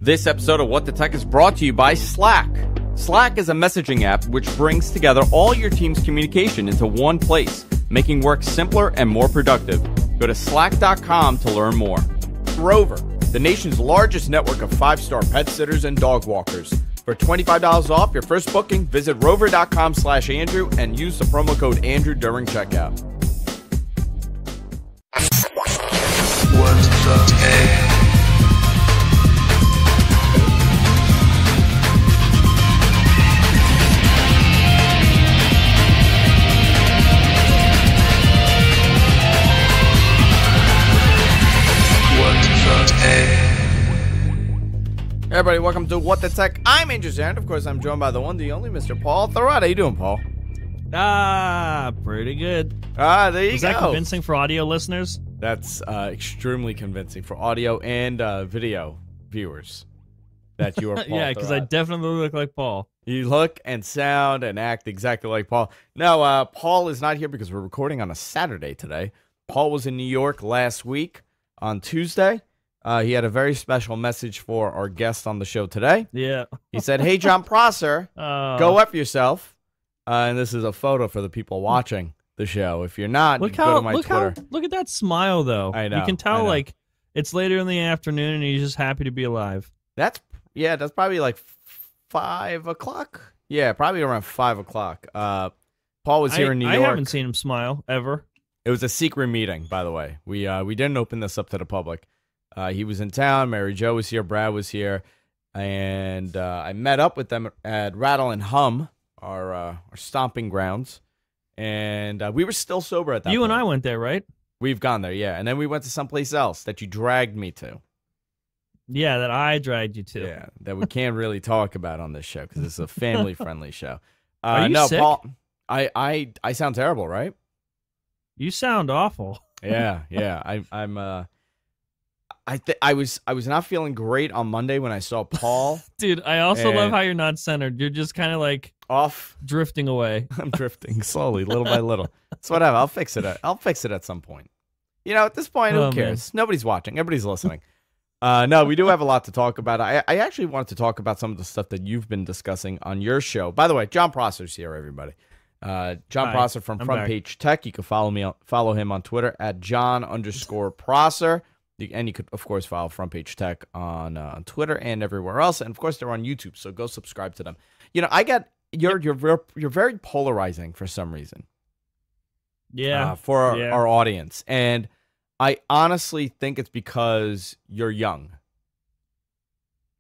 This episode of What the Tech is brought to you by Slack. Slack is a messaging app which brings together all your team's communication into one place, making work simpler and more productive. Go to slack.com to learn more. Rover, the nation's largest network of 5-star pet sitters and dog walkers. For $25 off your first booking, visit rover.com/Andrew and use the promo code Andrew during checkout. What the tech? Hey everybody, welcome to What the Tech. I'm Andrew and of course I'm joined by the one, the only Mr. Paul Thurrott. How you doing, Paul? Pretty good. There you go. Is that convincing for audio listeners? That's extremely convincing for audio and video viewers that you are Paul Yeah, because I definitely look like Paul. You look and sound and act exactly like Paul. No, Paul is not here because we're recording on a Saturday today. Paul was in New York last week on Tuesday. He had a very special message for our guest on the show today. Yeah. He said, "Hey, Jon Prosser, go F yourself." And this is a photo for the people watching the show. If you're not, go to my Twitter. Look at that smile, though. I know. You can tell, like, it's later in the afternoon, and he's just happy to be alive. That's probably like 5 o'clock. Yeah, probably around 5 o'clock. Paul was here in New York. I haven't seen him smile, ever. It was a secret meeting, by the way. We didn't open this up to the public. He was in town. Mary Jo was here. Brad was here. And I met up with them at Rattle and Hum, our stomping grounds. And we were still sober at that point. You and I went there, right? We've gone there, yeah. And then we went to someplace else that you dragged me to. Yeah, that I dragged you to. Yeah, that we can't really talk about on this show because it's a family-friendly show. Are you sick? Paul, I sound terrible, right? You sound awful. Yeah. I was not feeling great on Monday when I saw Paul. Dude, I also love how you're not centered. You're just kind of like off, drifting away. I'm drifting slowly, little by little. It's whatever. I'll fix it. I'll fix it at some point. You know, at this point, who cares? Man. Nobody's watching. Everybody's listening. No, we do have a lot to talk about. I actually wanted to talk about some of the stuff that you've been discussing on your show. By the way, Jon Prosser's here, everybody. Jon Prosser from Front Page Tech. You can follow him on Twitter at Jon_Prosser. And you could, of course, follow Front Page Tech on Twitter and everywhere else. And, of course, they're on YouTube, so go subscribe to them. You know, you're very polarizing for some reason. Yeah. Our audience. And I honestly think it's because you're young.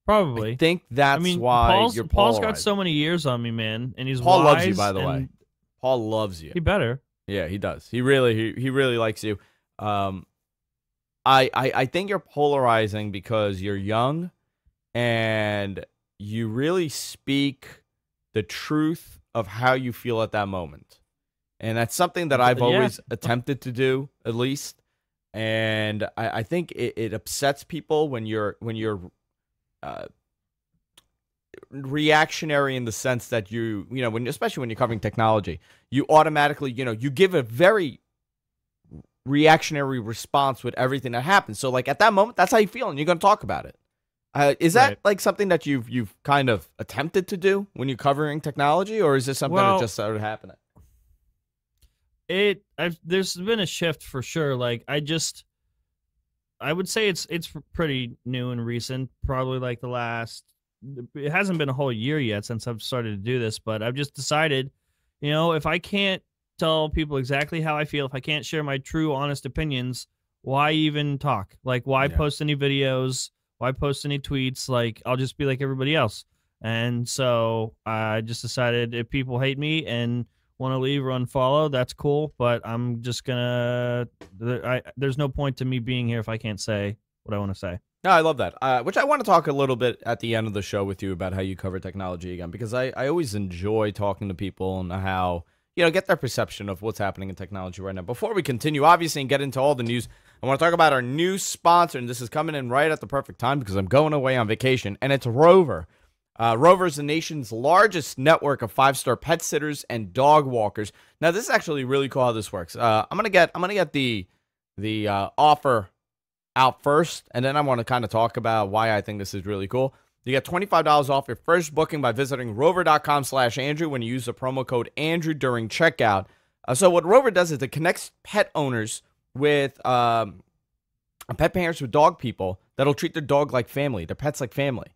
Probably. I think that's why you're polarizing. Paul's got so many years on me, man, and he's Paul wise loves you, by the way. Paul loves you. He better. Yeah, he does. He really likes you. I think you're polarizing because you're young and you really speak the truth of how you feel at that moment. And that's something that I've always attempted to do, at least. And I think it upsets people when you're reactionary in the sense that especially when you're covering technology, you automatically, you give a very reactionary response with everything that happens. So like at that moment, that's how you feel and you're going to talk about it. Is that like something that you've kind of attempted to do when you're covering technology, or is this something that just started happening? There's been a shift for sure. Like I would say it's pretty new and recent, probably like it hasn't been a whole year yet since I've started to do this, but I've just decided, if I can't tell people exactly how I feel, if I can't share my true, honest opinions, why even talk? Like, why post any videos? Why post any tweets? Like, I'll just be like everybody else. And so I just decided if people hate me and want to leave or unfollow, that's cool. But I'm just there's no point to me being here if I can't say what I want to say. No, I love that. Which I want to talk a little bit at the end of the show with you about how you cover technology again, because I always enjoy talking to people and how, get their perception of what's happening in technology right now. Before we continue, obviously, and get into all the news, I want to talk about our new sponsor, and this is coming in right at the perfect time because I'm going away on vacation, and it's Rover. Rover is the nation's largest network of 5-star pet sitters and dog walkers. Now, this is actually really cool how this works. I'm gonna get the offer out first, and then I want to kind of talk about why I think this is really cool. You get $25 off your first booking by visiting rover.com/Andrew when you use the promo code Andrew during checkout. So what Rover does is it connects pet owners with pet parents with dog people that'll treat their dog like family, their pets like family.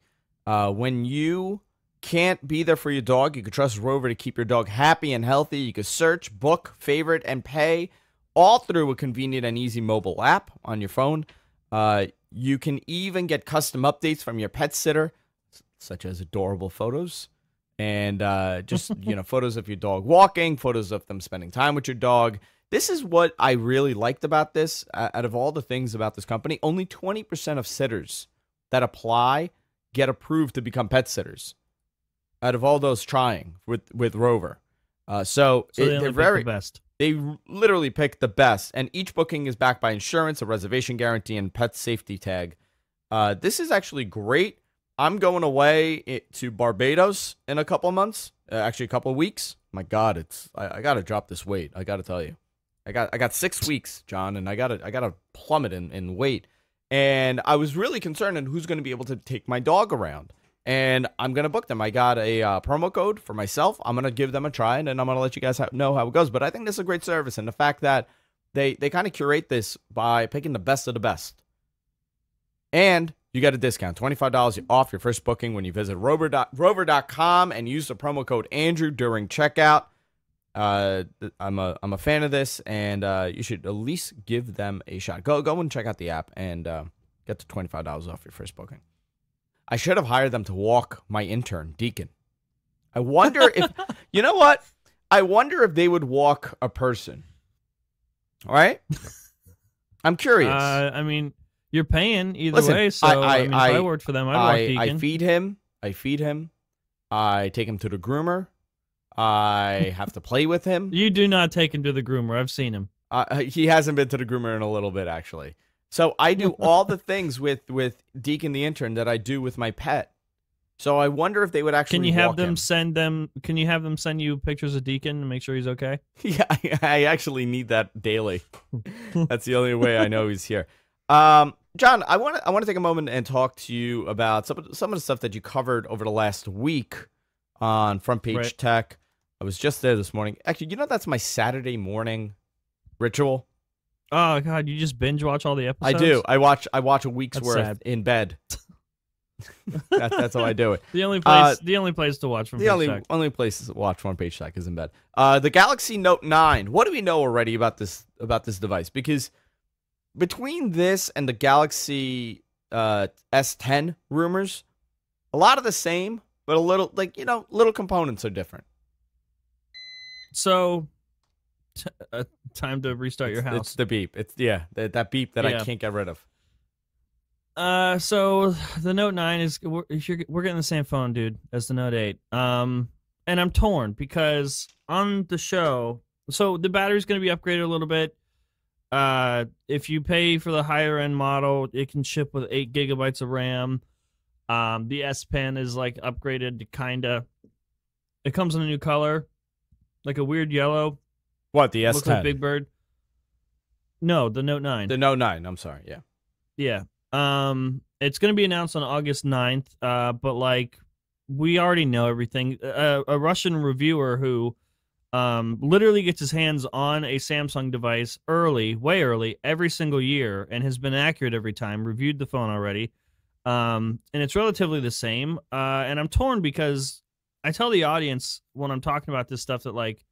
When you can't be there for your dog, you can trust Rover to keep your dog happy and healthy. You can search, book, favorite, and pay all through a convenient and easy mobile app on your phone. You can even get custom updates from your pet sitter, such as adorable photos and just photos of your dog walking, photos of them spending time with your dog. This is what I really liked about this. Out of all the things about this company, only 20% of sitters that apply get approved to become pet sitters. Out of all those trying with Rover, so they're very best. They literally pick the best, and each booking is backed by insurance, a reservation guarantee, and pet safety tag. This is actually great. I'm going away to Barbados in a couple of months, actually a couple of weeks. My God, I got to drop this weight. I got to tell you, I got 6 weeks, John, and I got to plummet in weight. And I was really concerned on who's going to be able to take my dog around. And I'm going to book them. I got a promo code for myself. I'm going to give them a try, and then I'm going to let you guys know how it goes. But I think this is a great service, and the fact that they kind of curate this by picking the best of the best. And you get a discount, $25 off your first booking when you visit rover.com and use the promo code Andrew during checkout. I'm a fan of this, and you should at least give them a shot. Go and check out the app and get the $25 off your first booking. I should have hired them to walk my intern, Deacon. I wonder if, you know what? I wonder if they would walk a person. All right? I'm curious. I mean, you're paying either Listen, way, so if I worked for them, I'd walk Deacon. I feed him. I take him to the groomer. I have to play with him. You do not take him to the groomer. I've seen him. He hasn't been to the groomer in a little bit, actually. So I do all the things with Deacon the intern that I do with my pet. So I wonder if they would actually. Can you have them him. send them? Can you have them send you pictures of Deacon and make sure he's okay? Yeah, I actually need that daily. That's the only way I know he's here. John, I want to take a moment and talk to you about some of the stuff that you covered over the last week on Front Page Tech. I was just there this morning. Actually, that's my Saturday morning ritual. Oh God, you just binge watch all the episodes? I do. I watch a week's worth sad. in bed. That's how I do it. The only place to watch from the only place to watch Front Page Tech is in bed. The Galaxy Note 9. What do we know already about this device? Because between this and the Galaxy S10 rumors, a lot of the same, but a little little components are different. So. Time to restart your house. It's the beep. It's that beep that I can't get rid of. So the Note 9 is we're getting the same phone, dude, as the Note 8. And I'm torn because on the show, so the battery's going to be upgraded a little bit. If you pay for the higher end model, it can ship with 8 gigabytes of RAM. The S Pen is like upgraded to kinda. It comes in a new color, like a weird yellow. What, the S10? Looks like Big Bird. No, the Note 9. The Note 9, I'm sorry, yeah. Yeah. It's going to be announced on August 9th, but like we already know everything. A Russian reviewer who literally gets his hands on a Samsung device way early, every single year, and has been accurate every time, reviewed the phone already. And it's relatively the same. And I'm torn because I tell the audience when I'm talking about this stuff that like,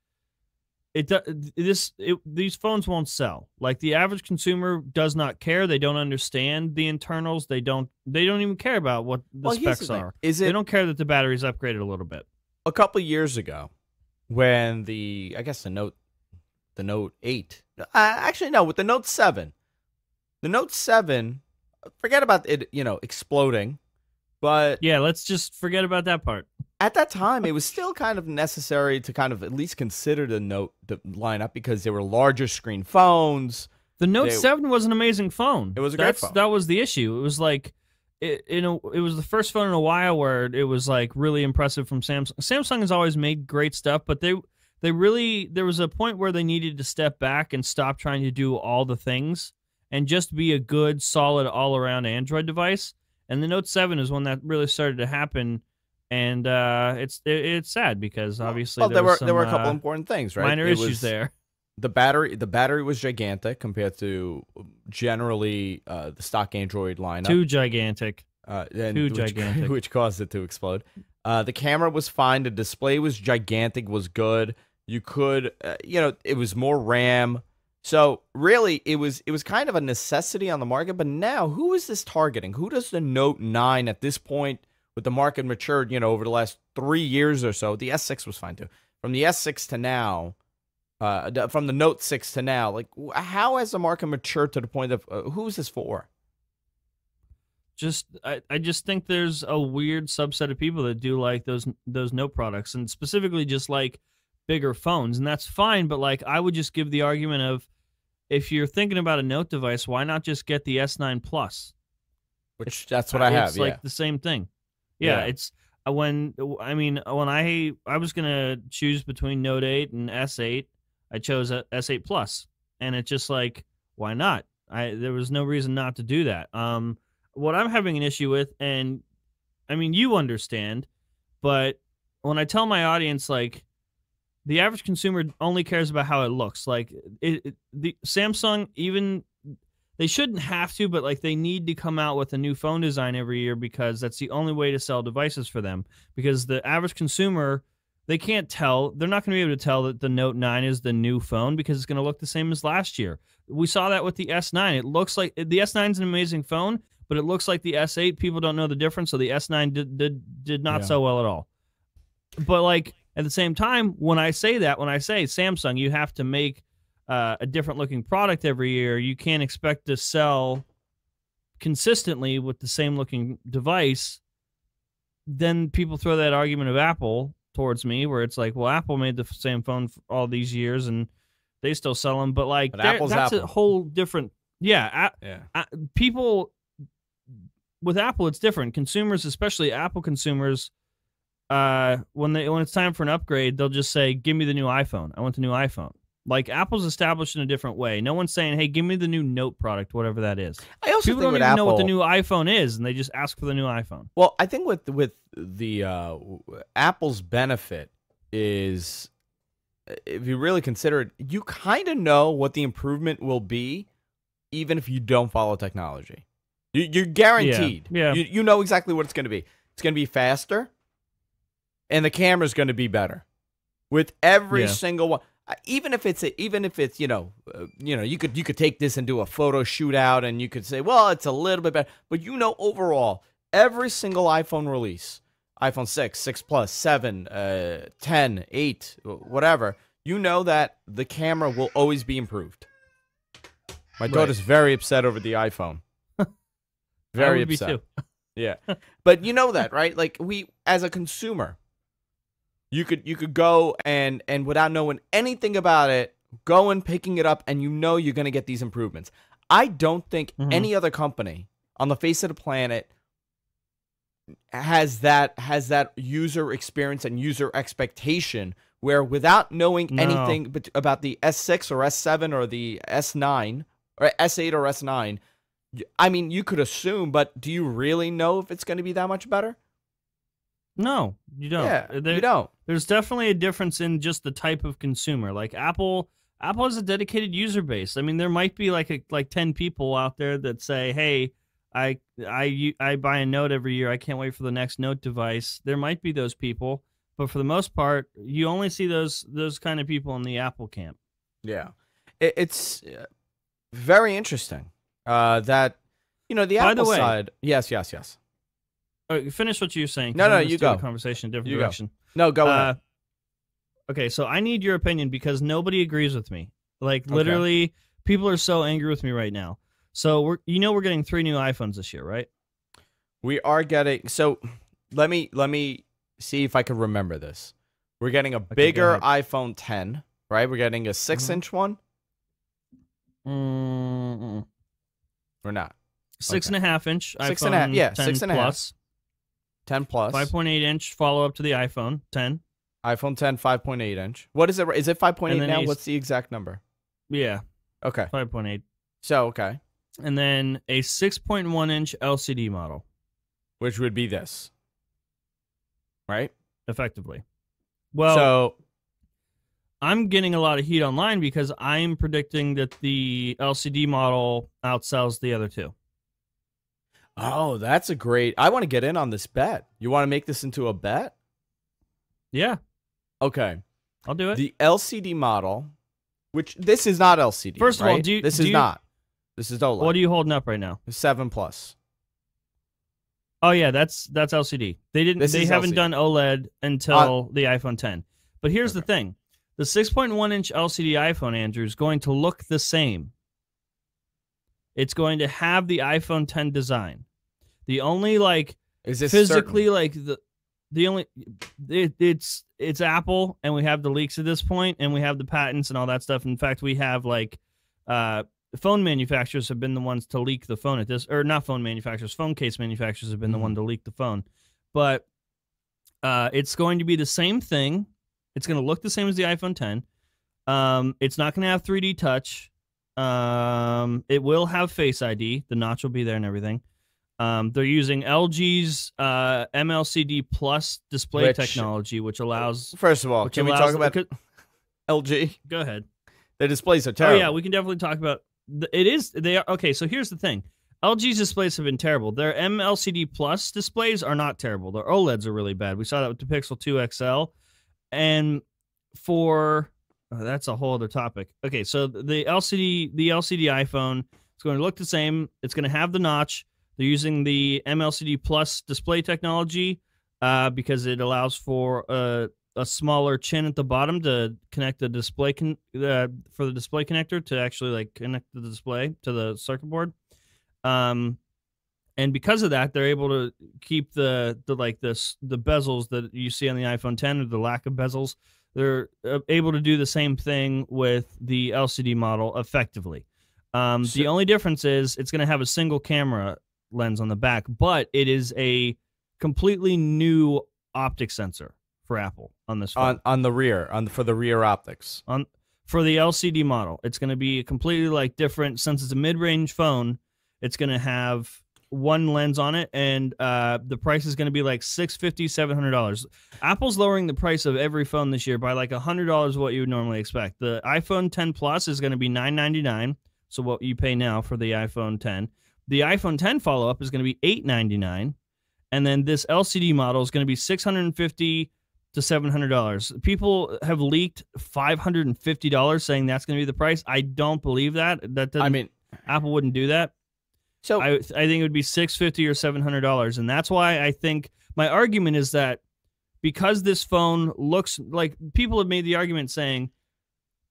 these phones won't sell. Like the average consumer does not care. They don't understand the internals. They don't even care about what the specs are. They don't care that the battery's upgraded a little bit. A couple years ago, when the Note 8, actually no, with the Note 7, forget about it, exploding. But yeah, let's just forget about that part. At that time, it was still kind of necessary to kind of at least consider the Note lineup because they were larger screen phones. The Note 7 was an amazing phone. It was a great phone. That was the issue. It was like, it was the first phone in a while where it was like really impressive from Samsung. Samsung has always made great stuff, but there was a point where they needed to step back and stop trying to do all the things and just be a good, solid, all-around Android device. And the Note 7 is when that really started to happen, and it's sad because obviously there were a couple important things, right? Minor issues there. The battery was gigantic compared to generally the stock Android lineup. Too gigantic. Gigantic, which caused it to explode. The camera was fine. The display was gigantic, was good. You could, it was more RAM. So really, it was kind of a necessity on the market. But now, who is this targeting? Who does the Note 9 at this point, with the market matured, over the last 3 years or so? The S6 was fine too. From the S6 to now, from the Note 6 to now, like how has the market matured to the point of who is this for? I just think there's a weird subset of people that do like those Note products, and specifically just like bigger phones, and that's fine. But like, I would just give the argument of, if you're thinking about a Note device, why not just get the S9 Plus? That's what I have. It's like the same thing. Yeah. It's when I was gonna choose between Note 8 and S8, I chose a S8 Plus, and it's just like, why not? There was no reason not to do that. What I'm having an issue with, and I mean, you understand, but when I tell my audience, like, the average consumer only cares about how it looks. Like, the Samsung, even, they shouldn't have to, but like, they need to come out with a new phone design every year, because that's the only way to sell devices for them. Because the average consumer, they can't tell. They're not going to be able to tell that the Note 9 is the new phone, because it's going to look the same as last year. We saw that with the S9. It looks like the S9 is an amazing phone, but it looks like the S8. People don't know the difference, so the S9 did not sell well at all. But like, at the same time, when I say Samsung, you have to make a different looking product every year. You can't expect to sell consistently with the same looking device. Then people throw that argument of Apple towards me, where it's like, well, Apple made the same phone for all these years and they still sell them. But like, that's Apple. A whole different. People with Apple, it's different. Consumers, especially Apple consumers, when it's time for an upgrade, they'll just say, give me the new iPhone. I want the new iPhone. Like, Apple's established in a different way. No one's saying, hey, give me the new Note product, whatever that is. I also People don't even know what the new iPhone is, and they just ask for the new iPhone. Well, I think with the Apple's benefit is, if you really consider it, you kind of know what the improvement will be, even if you don't follow technology. You're guaranteed. Yeah. You know exactly what it's going to be. It's going to be faster, and the camera's going to be better with every single one. Even if it's you could take this and do a photo shootout, and you could say, well, it's a little bit better, but overall, every single iPhone release, iPhone 6, 6 Plus, 7, 10, 8, whatever, you know that the camera will always be improved. My daughter's very upset over the iPhone. Very upset. Be too. Yeah, but you know that, right? Like, we, as a consumer, you could go and without knowing anything about it, go and picking it up, and you're going to get these improvements. I don't think any other company on the face of the planet has that user experience and user expectation where, without knowing anything about the S6 or S7 or the S9 or S8 or S9, I mean, you could assume, but do you really know if it's going to be that much better? No, you don't. Yeah, you don't. There's definitely a difference in just the type of consumer. Like, Apple has a dedicated user base. I mean, there might be like 10 people out there that say, hey, I buy a Note every year. I can't wait for the next Note device. There might be those people, but for the most part, you only see those kind of people in the Apple camp. Yeah, it's very interesting that the Apple side. Yes. Finish what you're saying. No, you go. The conversation, different direction. No, go ahead. Okay, so I need your opinion because nobody agrees with me. Like, literally, people are so angry with me right now. So we're getting 3 new iPhones this year, right? We are getting. So let me see if I can remember this. We're getting a bigger iPhone 10, right? We're getting a 6-inch one. We're not. 6.5 inch. 6.5. Yeah, 10 6.5. Plus. 10 Plus. 5.8 inch follow up to the iPhone 10. iPhone 10 5.8 inch. What is it? Is it 5.8 now? What's the exact number? Yeah. Okay. 5.8. So, okay. and then a 6.1-inch LCD model. Which would be this. Right? Effectively. Well, so I'm getting a lot of heat online because I'm predicting that the LCD model outsells the other two. Oh, that's a great... I want to get in on this bet. You want to make this into a bet? Yeah. Okay. I'll do it. The LCD model, which this is not LCD. First of all, right? This is not. This is OLED. What are you holding up right now? 7 Plus. Oh yeah, that's LCD. They haven't LCD. done OLED until the iPhone 10. But here's the thing. The 6.1-inch LCD iPhone, Andrew, is going to look the same. It's going to have the iPhone 10 design. The only is this physically certain? the only it's Apple, and we have the leaks at this point, and we have the patents and all that stuff. In fact, we have phone manufacturers have been the ones to leak the phone at this, or not phone manufacturers, phone case manufacturers have been the one to leak the phone. But it's going to be the same thing. It's going to look the same as the iPhone 10. It's not going to have 3D touch. It will have Face ID. The notch will be there and everything. They're using LG's MLCD Plus display technology, which allows... First of all, can we talk about LG? Go ahead. The displays are terrible. Oh, yeah, we can definitely talk about... They are okay, so here's the thing. LG's displays have been terrible. Their MLCD Plus displays are not terrible. Their OLEDs are really bad. We saw that with the Pixel 2 XL. And for... that's a whole other topic. Okay, so the LCD iPhone is going to look the same. It's going to have the notch. They're using the MLCD Plus display technology because it allows for a smaller chin at the bottom to connect the display for the display connector to actually connect the display to the circuit board. And because of that, they're able to keep the bezels that you see on the iPhone 10, or the lack of bezels. They're able to do the same thing with the LCD model effectively. The only difference is it's going to have a single camera lens on the back, but it is a completely new optic sensor for Apple on this phone. On the rear, for the rear optics. For the LCD model, it's going to be completely different. Since it's a mid-range phone, it's going to have one lens on it, and the price is going to be $650, $700. Apple's lowering the price of every phone this year by $100 what you would normally expect. The iPhone 10 Plus is going to be $999, so what you pay now for the iPhone 10. The iPhone 10 follow-up is going to be $899, and then this LCD model is going to be $650 to $700. People have leaked $550 saying that's going to be the price. I don't believe that. Apple wouldn't do that. So I think it would be $650 or $700, and that's why I think my argument is that because this phone looks like, people have made the argument saying,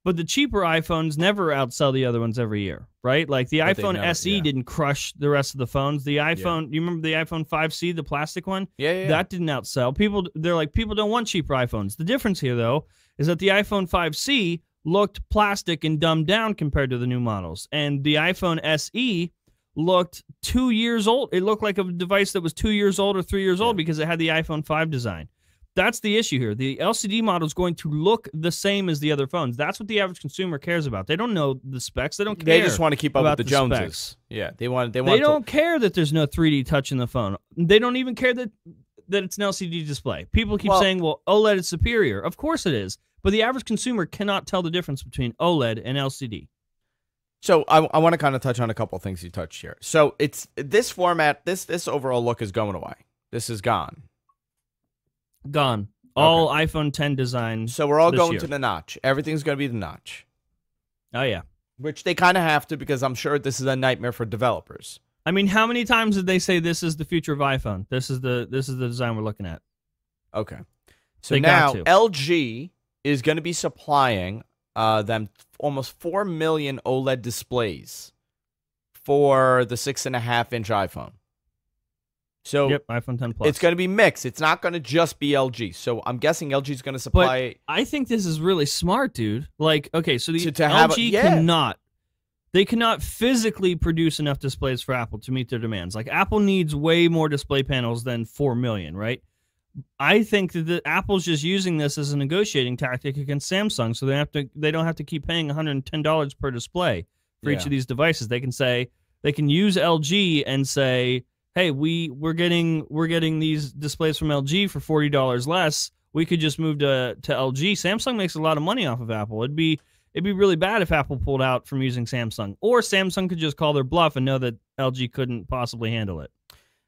but the cheaper iPhones never outsell the other ones every year, right? Like the iPhone SE didn't crush the rest of the phones. The iPhone, you remember the iPhone 5C, the plastic one? Yeah. That didn't outsell. They're like, people don't want cheaper iPhones. The difference here, though, is that the iPhone 5C looked plastic and dumbed down compared to the new models, and the iPhone SE looked 2 years old. It looked like a device that was 2 years old or 3 years old because it had the iPhone 5 design. That's the issue here. The LCD model is going to look the same as the other phones. That's what the average consumer cares about. They don't know the specs. They don't care. They just want to keep up with the Joneses. Specs. Yeah, they don't care that there's no 3D touch in the phone. They don't even care that it's an LCD display. People keep saying, well, OLED is superior. Of course it is. But the average consumer cannot tell the difference between OLED and LCD. So I want to kind of touch on a couple of things you touched here. So it's this format, this overall look is going away. This is gone. Gone. All iPhone 10 design. So we're all going to the notch. Everything's going to be the notch. Oh, yeah. Which they kind of have to, because I'm sure this is a nightmare for developers. I mean, how many times did they say this is the future of iPhone? This is the design we're looking at. Okay. So now LG is going to be supplying them almost 4 million OLED displays for the 6.5-inch iPhone. So iPhone 10 Plus. It's going to be mixed. It's not going to just be LG. So I'm guessing LG is going to supply. But I think this is really smart, dude. Okay, so the LG cannot physically produce enough displays for Apple to meet their demands. Like, Apple needs way more display panels than 4 million, right? I think that Apple's just using this as a negotiating tactic against Samsung, so they don't have to keep paying $110 per display for each of these devices. They can say, They can use LG and say, hey, we're getting these displays from LG for $40 less. We could just move to LG. Samsung makes a lot of money off of Apple. It'd be really bad if Apple pulled out from using Samsung, or Samsung could just call their bluff and know that LG couldn't possibly handle it.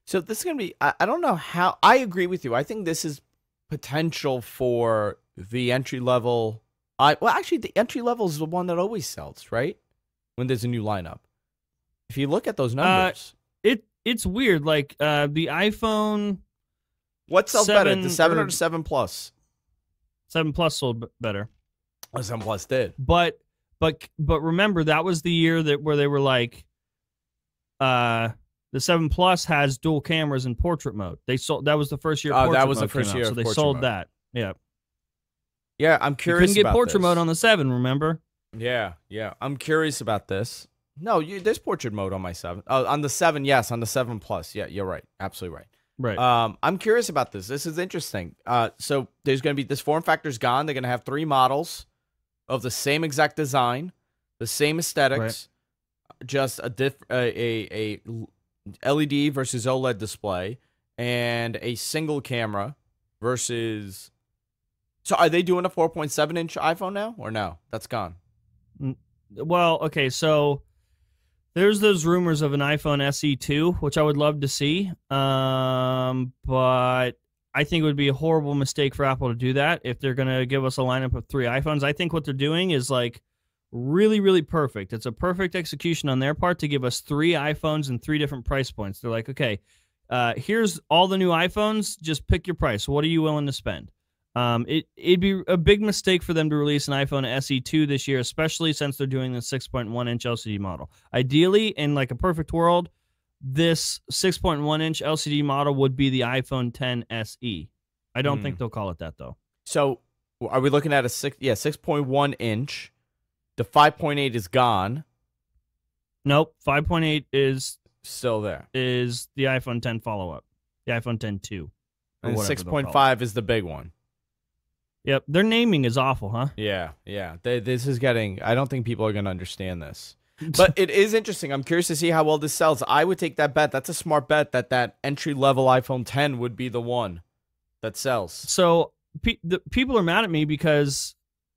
So this is going to be, I don't know how, I agree with you. I think this is potential for the entry level. Well, actually, the entry level is the one that always sells, right? When there's a new lineup. If you look at those numbers. It's weird. Like the iPhone. What sells better, the 7 or the 7 Plus? 7 Plus sold better. Oh, 7 Plus did. But remember, that was the year where they were like, the 7 Plus has dual cameras in portrait mode. They sold, that was the first year. Oh, that was the first year. So they sold that. Yeah. Yeah, I'm curious. You couldn't get portrait mode on the 7. Remember? Yeah. I'm curious about this. No, there's portrait mode on my 7. On the 7, yes. On the 7 Plus, yeah, you're right. Absolutely right. Right. I'm curious about this. This is interesting. So there's going to be, this form factor's gone. They're going to have 3 models of the same exact design, the same aesthetics, just a LED versus OLED display, and a single camera versus. So are they doing a 4.7-inch iPhone now, or no? That's gone. Well, okay, so there's those rumors of an iPhone SE2, which I would love to see, but I think it would be a horrible mistake for Apple to do that if they're going to give us a lineup of 3 iPhones. I think what they're doing is like really, really perfect. It's a perfect execution on their part to give us 3 iPhones and 3 different price points. They're like, okay, here's all the new iPhones. Just pick your price. What are you willing to spend? It'd be a big mistake for them to release an iPhone SE2 this year, especially since they're doing the 6.1-inch LCD model. Ideally, in like a perfect world, this 6.1-inch LCD model would be the iPhone X SE. I don't think they'll call it that, though. So are we looking at a 6.1-inch? The 5.8 is gone. Nope, 5.8 is still there. Is the iPhone X follow-up, the iPhone X2. And 6.5 is the big one. Yep, their naming is awful, huh? Yeah. This is getting. I don't think people are going to understand this, but it is interesting. I'm curious to see how well this sells. I would take that bet. That's a smart bet that entry level iPhone X would be the one that sells. So the people are mad at me because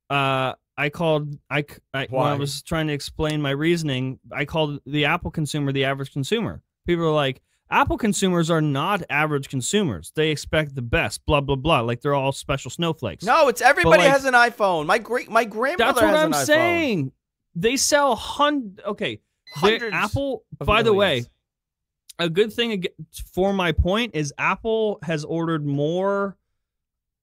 when I was trying to explain my reasoning, I called the Apple consumer the average consumer. People are like, Apple consumers are not average consumers. They expect the best, blah, blah, blah. Like they're all special snowflakes. No, it's everybody has an iPhone. My grandmother that's what has I'm an iPhone. saying. They sell hundreds. Apple, by the way, a good thing for my point is Apple has ordered more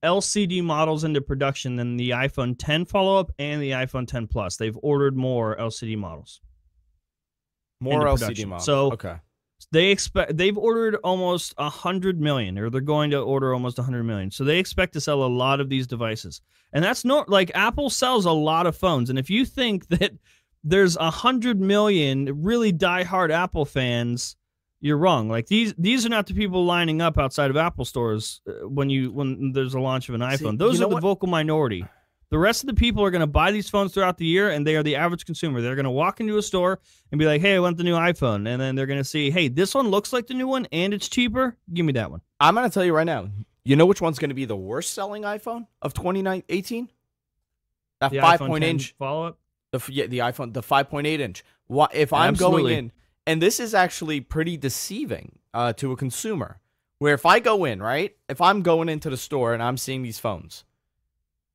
LCD models into production than the iPhone X follow-up and the iPhone X Plus. They've ordered more LCD models. More LCD models. So okay. They've ordered almost 100 million, or they're going to order almost 100 million. So they expect to sell a lot of these devices. And that's not like Apple sells a lot of phones. And if you think that there's 100 million really diehard Apple fans, you're wrong. Like these are not the people lining up outside of Apple stores when there's a launch of an iPhone. Those are the vocal minority. The rest of the people are going to buy these phones throughout the year, and they are the average consumer. They're going to walk into a store and be like, hey, I want the new iPhone. And then they're going to see, hey, this one looks like the new one, and it's cheaper. Give me that one. I'm going to tell you right now. You know which one's going to be the worst-selling iPhone of 2018? That 5.8-inch follow-up? The iPhone, the 5.8-inch. If I'm going in, and this is actually pretty deceiving to a consumer, where if I go in, right, if I'm going into the store and I'm seeing these phones,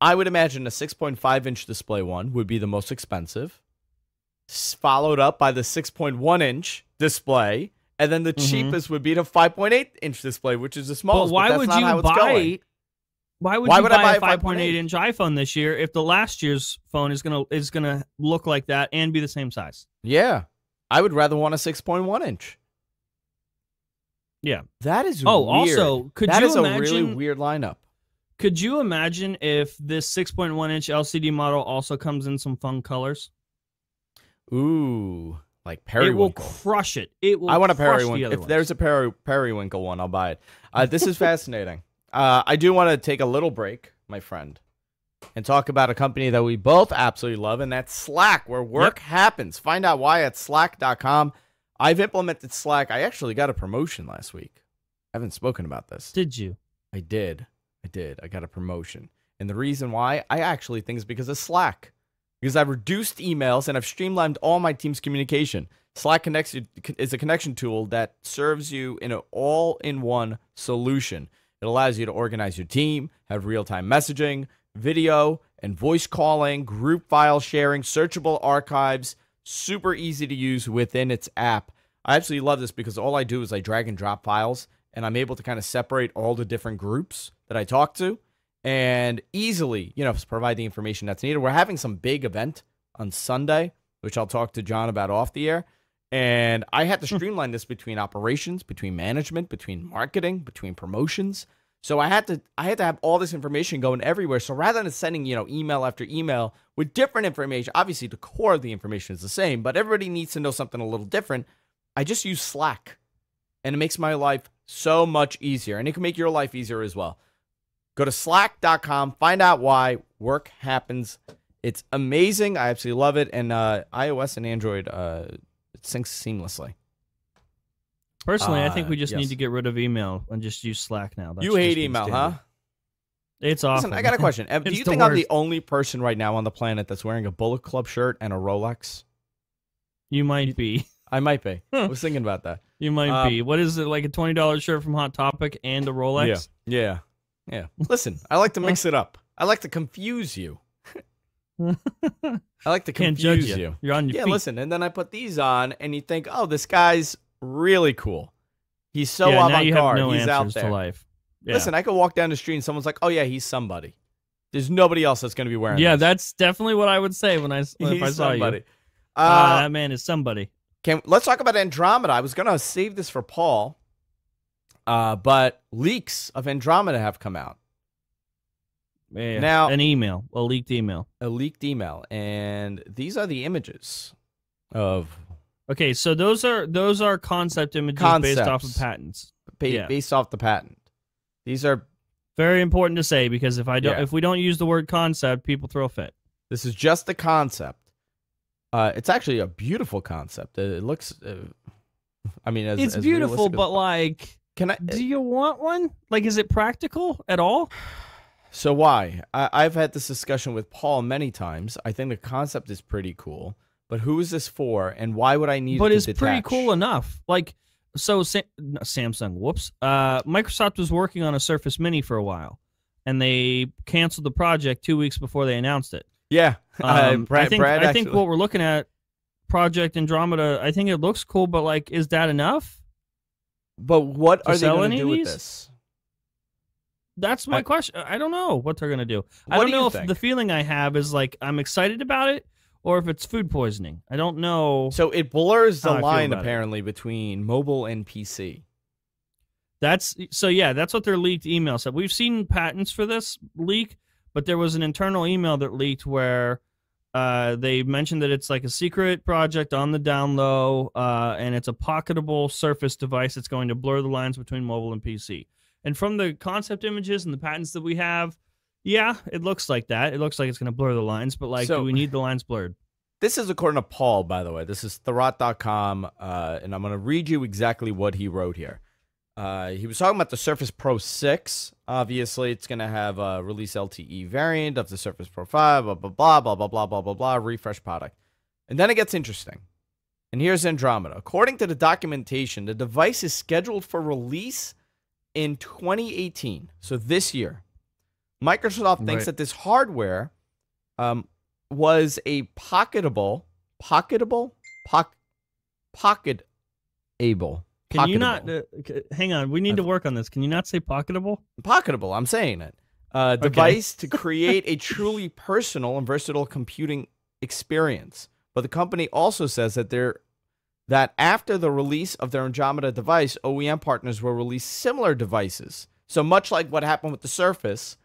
I would imagine a 6.5-inch display one would be the most expensive, followed up by the 6.1-inch display, and then the cheapest would be the 5.8-inch display, which is the smallest. But why that's would not you how it's buy? going. Why would you buy a 5.8-inch iPhone this year if the last year's phone is gonna look like that and be the same size? Yeah, I would rather want a 6.1-inch. Yeah, that is. Oh, weird. Also, could that you is imagine? a really weird lineup. Could you imagine if this 6.1-inch LCD model also comes in some fun colors? Ooh, like periwinkle. It will crush it. It will. I want a crush periwinkle. If there's a periwinkle one, I'll buy it. This is fascinating. I do want to take a little break, my friend, and talk about a company that we both absolutely love, and that's Slack, where work happens. Find out why at slack.com. I've implemented Slack. I actually got a promotion last week. I haven't spoken about this. Did you? I did. I got a promotion. And the reason why, I actually think is because of Slack. Because I've reduced emails and I've streamlined all my team's communication. Slack is a connection tool that serves you in an all-in-one solution. It allows you to organize your team, have real-time messaging, video and voice calling, group file sharing, searchable archives, super easy to use within its app. I absolutely love this because all I do is I drag and drop files, and I'm able to kind of separate all the different groups that I talk to and easily, provide the information that's needed. We're having some big event on Sunday, which I'll talk to John about off the air. And I had to streamline this between operations, between management, between marketing, between promotions. So I had to have all this information going everywhere. So rather than sending, email after email with different information, obviously the core of the information is the same, but everybody needs to know something a little different. I just use Slack, and it makes my life so much easier, and it can make your life easier as well. Go to slack.com, find out why. Work happens. It's amazing. I absolutely love it. And iOS and Android, it syncs seamlessly. Personally, I think we just need to get rid of email and just use Slack now. You hate email, huh? It's awful. Listen, I got a question. Do you think I'm the only person right now on the planet that's wearing a Bullet Club shirt and a Rolex? You might be. I might be. I was thinking about that. You might be. What is it, like a $20 shirt from Hot Topic and a Rolex? Yeah. Listen, I like to mix it up. I like to confuse you. I like to confuse Can't judge you. You're on your feet. Yeah, listen, and then I put these on, and you think, oh, this guy's really cool. He's so now avant-garde. you have no He's out answers there. to life. Yeah. Listen, I could walk down the street and someone's like, oh, yeah, he's somebody. There's nobody else that's going to be wearing this. That's definitely what I would say if I saw somebody. you. That man is somebody. Let's talk about Andromeda. I was going to save this for Paul, but leaks of Andromeda have come out. Yeah, now, a leaked email. A leaked email, and these are the images of. Okay, so those are concept images based off of patents. Based off the patent. These are very important to say because if we don't use the word concept, people throw a fit. This is just the concept. It's actually a beautiful concept. It looks. It's beautiful, but do you want one? Like, is it practical at all? So why? I've had this discussion with Paul many times. I think the concept is pretty cool, but who is this for, and why would I need it to detach? But it's pretty cool enough. Like, so Samsung, Microsoft was working on a Surface Mini for a while, and they canceled the project 2 weeks before they announced it. Yeah. I think what we're looking at, Project Andromeda, I think it looks cool, but, is that enough? But what are they going to do with this? That's my question. I don't know what they're going to do. I don't know if the feeling I have is I'm excited about it or if it's food poisoning. I don't know. So it blurs the line apparently between mobile and PC. That's what their leaked email said. We've seen patents for this leak, but there was an internal email that leaked where they mentioned that it's like a secret project on the down low, and it's a pocketable Surface device that's going to blur the lines between mobile and PC. And from the concept images and the patents that we have, it looks like that. It looks like it's going to blur the lines, but do we need the lines blurred? This is according to Paul, by the way. This is Thurrott.com, and I'm going to read you exactly what he wrote here. He was talking about the Surface Pro 6. Obviously, it's going to have a release LTE variant of the Surface Pro 5, blah, blah, blah, blah, blah, blah, blah, blah, blah, refresh product. And then it gets interesting. And here's Andromeda. According to the documentation, the device is scheduled for release in 2018, so this year. Microsoft thinks that this hardware was a pocketable. Can you not, hang on, we need to work on this. Can you not say pocketable? Pocketable, I'm saying it. Device to create a truly personal and versatile computing experience. But the company also says that after the release of their Andromeda device, OEM partners will release similar devices. So much like what happened with the Surface,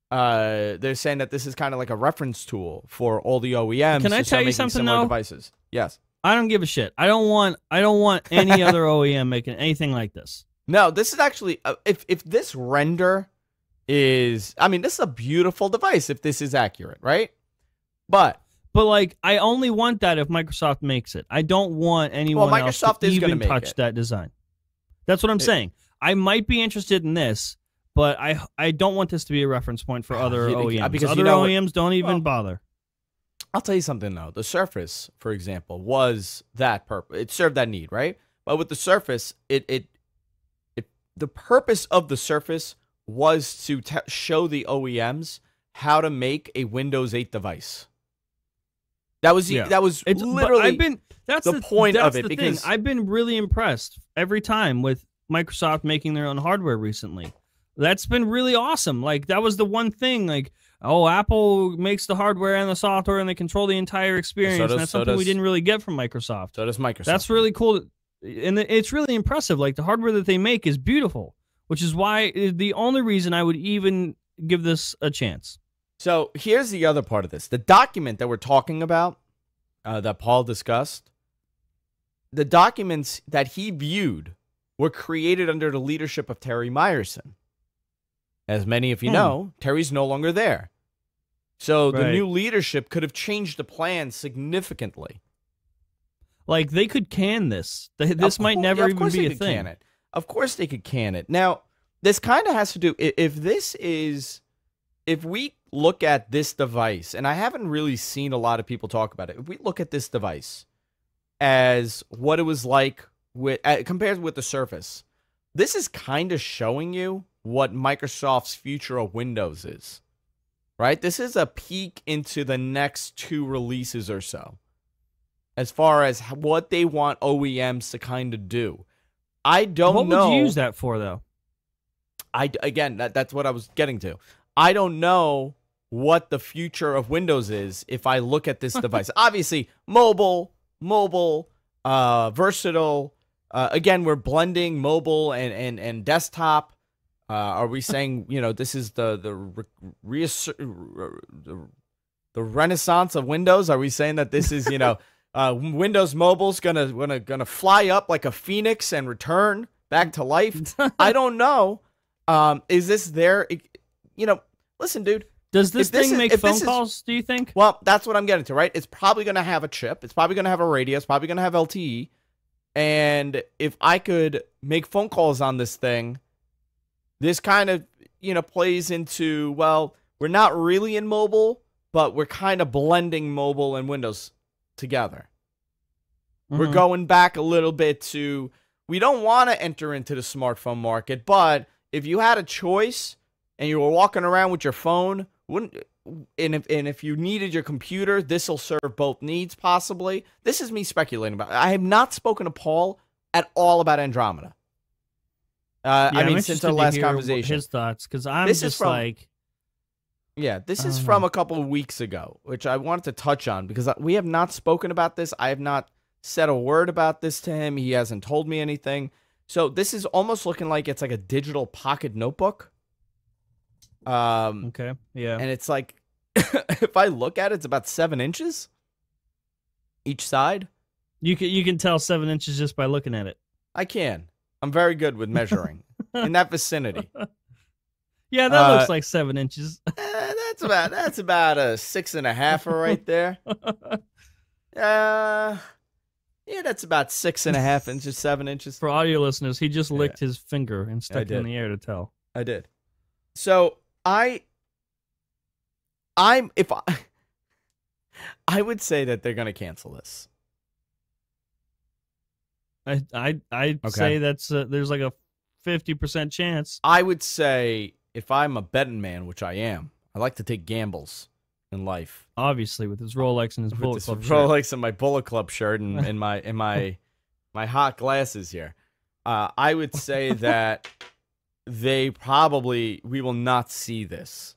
they're saying that this is kind of like a reference tool for all the OEMs. Can I tell you something though? Devices. Yes. I don't give a shit. I don't want any other OEM making anything like this. No, this is actually if this render is, this is a beautiful device if this is accurate, right? But But like, I only want that if Microsoft makes it. I don't want anyone else to even touch that design. That's what I'm saying. I might be interested in this, but I don't want this to be a reference point for other OEMs. Because other OEMs don't even bother. I'll tell you something though. The Surface, for example, was that purpose. It served that need, right? But with the Surface, the purpose of the Surface was to show the OEMs how to make a Windows 8 device. That was literally the point of it. Because I've been really impressed every time with Microsoft making their own hardware recently. That's been really awesome. Like, that was the one thing, like, oh, Apple makes the hardware and the software and they control the entire experience. And that's something we didn't really get from Microsoft. So does Microsoft. That's really cool. And it's really impressive. Like, the hardware that they make is beautiful, which is why the only reason I would even give this a chance. So here's the other part of this. The document that we're talking about, that Paul discussed, the documents that he viewed were created under the leadership of Terry Myerson. As many of you know, Terry's no longer there. So the new leadership could have changed the plan significantly. Like, they could can this. This might never even be a thing. Of course they could can it. Now, this kind of has to do, if we look at this device, and I haven't really seen a lot of people talk about it, if we look at this device as what it was like compared with the Surface, this is kind of showing you what Microsoft's future of Windows is, right? This is a peek into the next 2 releases or so, as far as what they want OEMs to kind of do. I don't know. What would you use that for, though? That's what I was getting to. I don't know what the future of Windows is if I look at this device. Obviously, mobile, versatile. Again, we're blending mobile and desktop. Are we saying, this is the renaissance of Windows? Are we saying that this is, Windows Mobile's gonna fly up like a phoenix and return back to life? I don't know. Is this there? Listen, dude. Does this thing make phone calls, do you think? Well, that's what I'm getting to, right? It's probably going to have a chip. It's probably going to have a radio. It's probably going to have LTE. And if I could make phone calls on this thing, this kind of, plays into, well, we're not really in mobile, but we're kind of blending mobile and Windows together. We're going back a little bit to, we don't want to enter into the smartphone market, but if you had a choice and you were walking around with your phone, if you needed your computer, this will serve both needs, possibly. This is me speculating about it. I have not spoken to Paul at all about Andromeda. Since our last conversation. His thoughts, because this is from a couple of weeks ago, which I wanted to touch on because we have not spoken about this. I have not said a word about this to him. He hasn't told me anything. So this is almost looking like it's like a digital pocket notebook. Okay, yeah. And it's like, if I look at it, it's about 7 inches each side. You can tell 7 inches just by looking at it. I can. I'm very good with measuring in that vicinity. Yeah, that looks like 7 inches. That's about a 6.5 right there. Yeah, that's about 6.5 inches, 7 inches. For audio listeners, he just licked his finger and stuck it in the air to tell. I did. So I would say that they're going to cancel this. I'd say that's there's like a 50% chance. I would say if I'm a betting man, which I am, I like to take gambles in life. Obviously, with his Rolex and his Bullet Club shirt. Rolex and my Bullet Club shirt and my hot glasses here. I would say that we will not see this.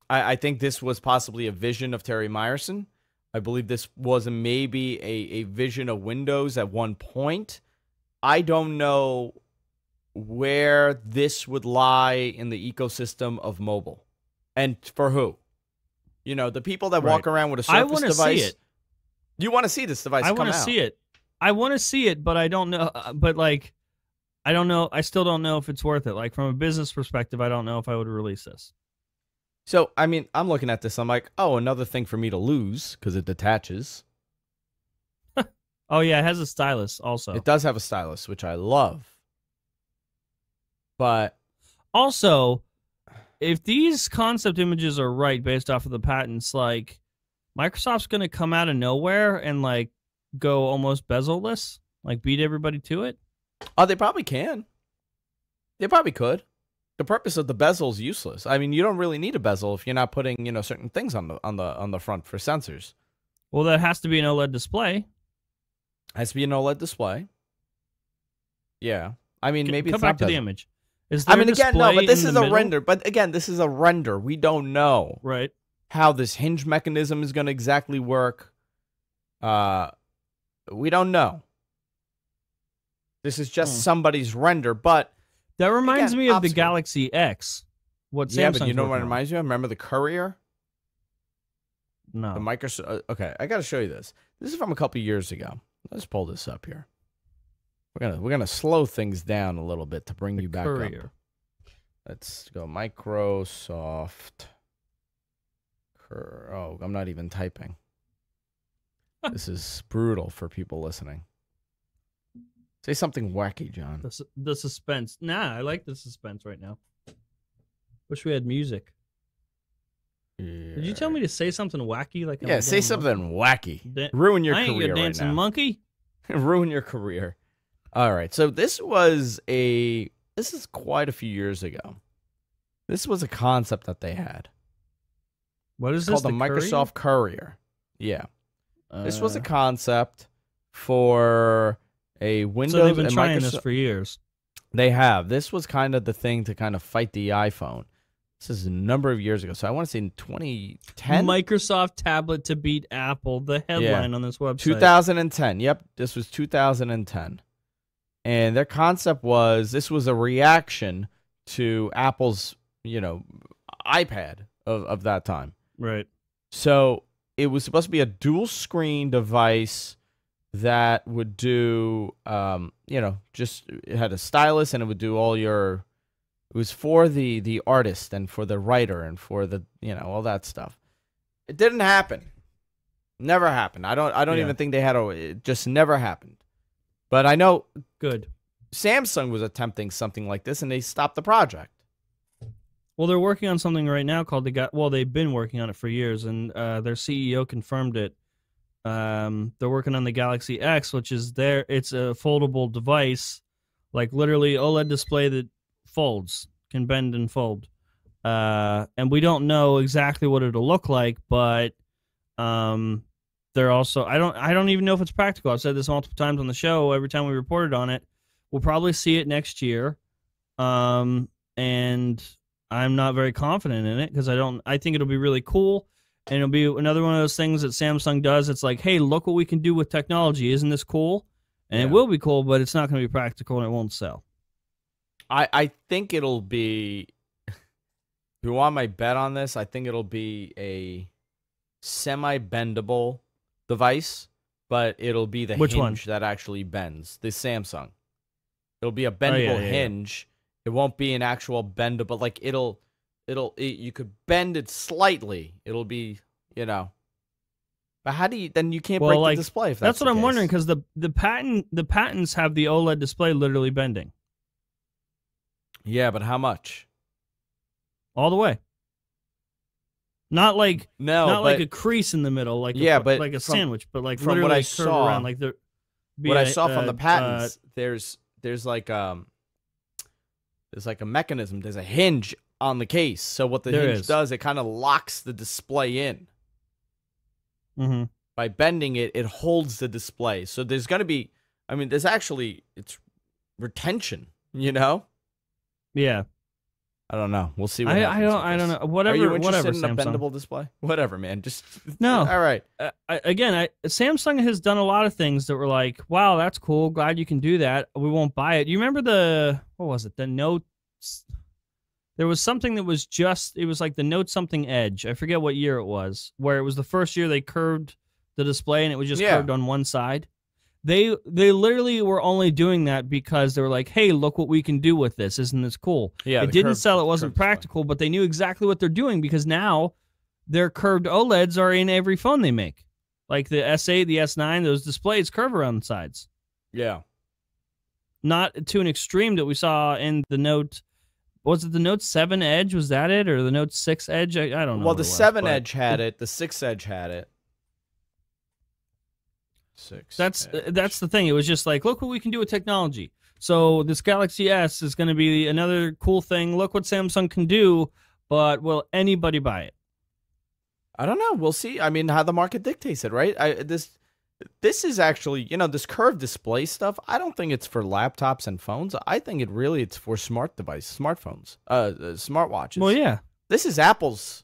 I think this was possibly a vision of Terry Myerson. I believe this was maybe a vision of Windows at one point. I don't know where this would lie in the ecosystem of mobile. And for who? The people that walk around with a Surface device. I want to see it. You want to see this device come out? I want to see it. I want to see it, but I don't know. I don't know. I still don't know if it's worth it. Like, from a business perspective, I don't know if I would release this. So, I mean, I'm looking at this. I'm like, oh, another thing for me to lose because it detaches. Oh yeah, it has a stylus also. It does have a stylus, which I love. But Also, if these concept images are right based off of the patents, like Microsoft's going to come out of nowhere and like go almost bezel-less, like beat everybody to it. oh, they probably can. They probably could. The purpose of the bezel is useless. I mean, you don't really need a bezel if you're not putting, certain things on the front for sensors. Well, that has to be an OLED display. Has to be an OLED display. Yeah. I mean, maybe Come it's back not to the bezel. image. Is I there mean, a again, no, display but this in is the a middle? render. But again, this is a render. We don't know Right. how this hinge mechanism is going to exactly work. We don't know. This is just somebody's render, but That reminds again, me of the obstacle. Galaxy X. What yeah, Samsung's but you know what it working on. reminds you of? Remember the Courier? No. The Microsoft. Okay, I got to show you this. This is from a couple years ago. Let's pull this up here. We're gonna slow things down a little bit to bring you back Courier. up. Let's go Microsoft. Oh, I'm not even typing. This is brutal for people listening. Say something wacky, John. The suspense. Nah, I like the suspense right now. Wish we had music. Did you tell me to say something wacky? Like I'm Yeah, a say damn something wacky. monkey? Ruin your I ain't career your right dancing now. monkey. Ruin your career. All right. So this is quite a few years ago. This was a concept that they had. What is It's this? called the Courier? Microsoft Courier. Yeah. This was a concept for a Windows So they've been and trying Microsoft. this for years. They have. This was kind of the thing to kind of fight the iPhone. This is a number of years ago. So I want to say in 2010? Microsoft tablet to beat Apple. The headline on this website. 2010. Yep. This was 2010. And their concept was this was a reaction to Apple's, iPad of that time. Right. So it was supposed to be a dual screen device that would do, just it had a stylus and it would do it was for the artist and for the writer and for the, all that stuff. It didn't happen. Never happened. I don't even think they had it just never happened. But I know Good. Samsung was attempting something like this and they stopped the project. Well, they're working on something right now called they've been working on it for years, and their CEO confirmed it. They're working on the Galaxy X, which is it's a foldable device, like literally OLED display that folds, can bend and fold. And we don't know exactly what it'll look like, but they're also I don't even know if it's practical. I've said this multiple times on the show. Every time we reported on it, we'll probably see it next year. And I'm not very confident in it because I think it'll be really cool. And it'll be another one of those things that Samsung does. It's like, hey, look what we can do with technology. Isn't this cool? And it will be cool, but it's not going to be practical and it won't sell. I think it'll be, if you want my bet on this, I think it'll be a semi-bendable device, but it'll be the Which hinge one? that actually bends. The Samsung. It'll be a bendable hinge. It won't be an actual bendable. Like you could bend it slightly. It'll be, But how do you? Then you can't break the display. If that's what I'm wondering because the patents have the OLED display literally bending. Yeah, but how much? All the way. Not like like a crease in the middle, like but like a sandwich, but like from literally what I curve saw, around like the. What I saw from the patents, there's like a mechanism. There's a hinge on the case. So what the hinge does, it kind of locks the display in. Mm-hmm. By bending it, it holds the display. So there's going to be, it's retention, Yeah. I don't know. We'll see what I happens. I don't know. Whatever. Are you interested in a Samsung. bendable display? Whatever, man. Just no. All right. Samsung has done a lot of things that were like, wow, that's cool. Glad you can do that. We won't buy it. You remember what was it? The Note. There was something that was it was like the Note something Edge. I forget what year it was, where it was the first year they curved the display and it was just curved on one side. They literally were only doing that because they were like, hey, look what we can do with this. Isn't this cool? Yeah, it didn't sell. It wasn't practical, but they knew exactly what they're doing because now their curved OLEDs are in every phone they make. Like the S8, the S9, those displays curve around the sides. Yeah. Not to an extreme that we saw in the Note. Was it the Note 7 Edge? Was that it? Or the Note 6 Edge? I don't know. Well, the 7 Edge had it. The 6 Edge had it. That's the thing. It was just like, look what we can do with technology. So this Galaxy S is going to be another cool thing. Look what Samsung can do, but will anybody buy it? I don't know. We'll see. I mean, how the market dictates it, right? This is actually, this curved display stuff. I don't think it's for laptops and phones. I think it's for smartphones, smartwatches. Well, yeah. This is Apple's